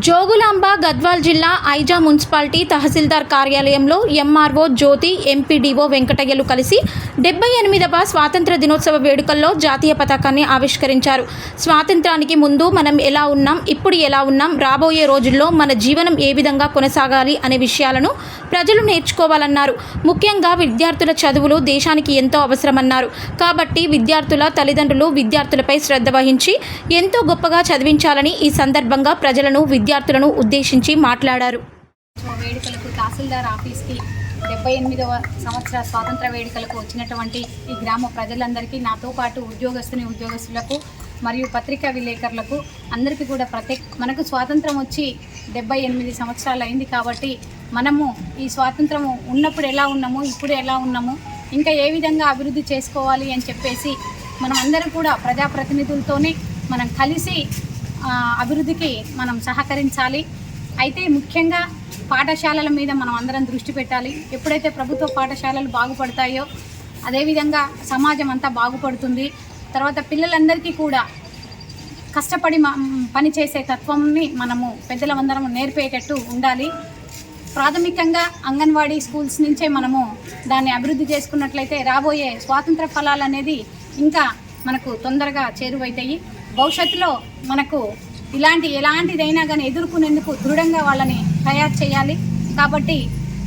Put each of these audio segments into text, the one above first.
జోగులాంబ గద్వాల్ జిల్లా ఐజా మున్సిపాలిటీ తహసీల్దార్ కార్యాలయంలో ఎంఆర్ఓ జ్యోతి, ఎంపీడీఓ వెంకటయ్యలు కలిసి 78వ స్వాతంత్ర దినోత్సవ వేడుకల్లో జాతీయ పతాకాన్ని ఆవిష్కరించారు. స్వాతంత్రానికి ముందు మనం ఎలా ఉన్నాం, ఇప్పుడు ఎలా ఉన్నాం, రాబోయే రోజుల్లో మన జీవనం ఏ విధంగా కొనసాగాలి అనే విషయాలను ప్రజలు నేర్చుకోవాలన్నారు. ముఖ్యంగా విద్యార్థుల చదువులు దేశానికి ఎంతో అవసరమన్నారు. కాబట్టి విద్యార్థుల తల్లిదండ్రులు విద్యార్థులపై శ్రద్ధ వహించి ఎంతో గొప్పగా చదివించాలని ఈ సందర్భంగా ప్రజలను విద్యార్థులను ఉద్దేశించి మాట్లాడారు. వేడుకలకు తహసీల్దార్ ఆఫీస్కి 78వ సంవత్సర స్వాతంత్ర వేడుకలకు వచ్చినటువంటి ఈ గ్రామ ప్రజలందరికీ, నాతో పాటు ఉద్యోగస్తులకు మరియు పత్రికా విలేకరులకు అందరికీ కూడా మనకు స్వాతంత్రం వచ్చి 78 సంవత్సరాలు అయింది. కాబట్టి మనము ఈ స్వాతంత్రం ఉన్నప్పుడు ఎలా ఉన్నాము, ఇప్పుడు ఎలా ఉన్నాము, ఇంకా ఏ విధంగా అభివృద్ధి చేసుకోవాలి అని చెప్పేసి మనం అందరం కూడా ప్రజాప్రతినిధులతోనే మనం కలిసి అభివృద్ధికి మనం సహకరించాలి. అయితే ముఖ్యంగా పాఠశాలల మీద మనం అందరం దృష్టి పెట్టాలి. ఎప్పుడైతే ప్రభుత్వ పాఠశాలలు బాగుపడతాయో అదేవిధంగా సమాజం అంతా బాగుపడుతుంది. తర్వాత పిల్లలందరికీ కూడా కష్టపడి పనిచేసే తత్వంని మనము పెద్దలందరం నేర్పేటట్టు ఉండాలి. ప్రాథమికంగా అంగన్వాడీ స్కూల్స్ నుంచే మనము దాన్ని అభివృద్ధి చేసుకున్నట్లయితే రాబోయే స్వాతంత్ర ఫలాలు అనేది ఇంకా మనకు తొందరగా చేరువైతాయి. భవిష్యత్తులో మనకు ఎలాంటిదైనా కానీ ఎదుర్కొనేందుకు దృఢంగా వాళ్ళని తయారు చేయాలి. కాబట్టి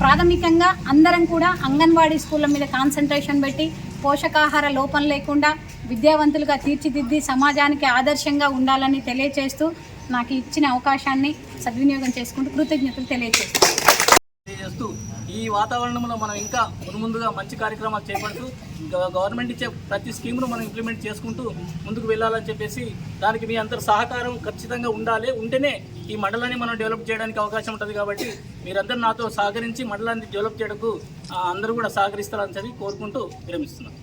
ప్రాథమికంగా అందరం కూడా అంగన్వాడీ స్కూళ్ళ మీద కాన్సన్ట్రేషన్ పెట్టి పోషకాహార లోపం లేకుండా విద్యావంతులుగా తీర్చిదిద్ది సమాజానికి ఆదర్శంగా ఉండాలని తెలియజేస్తూ నాకు ఇచ్చిన అవకాశాన్ని సద్వినియోగం చేసుకుంటూ కృతజ్ఞతలు తెలియజేస్తూ ఈ వాతావరణంలో మనం ఇంకా ముందుగా మంచి కార్యక్రమాలు చేపడుతూ గవర్నమెంట్ ఇచ్చే ప్రతి స్కీమ్ను మనం ఇంప్లిమెంట్ చేసుకుంటూ ముందుకు వెళ్ళాలని చెప్పేసి దానికి మీ అందరి సహకారం ఖచ్చితంగా ఉండాలి. ఉంటేనే ఈ మండలాన్ని మనం డెవలప్ చేయడానికి అవకాశం ఉంటుంది. కాబట్టి మీరందరూ నాతో సహకరించి మండలాన్ని డెవలప్ చేయడానికి అందరూ కూడా సహకరిస్తారని చెప్పి కోరుకుంటూ విరమిస్తున్నాను.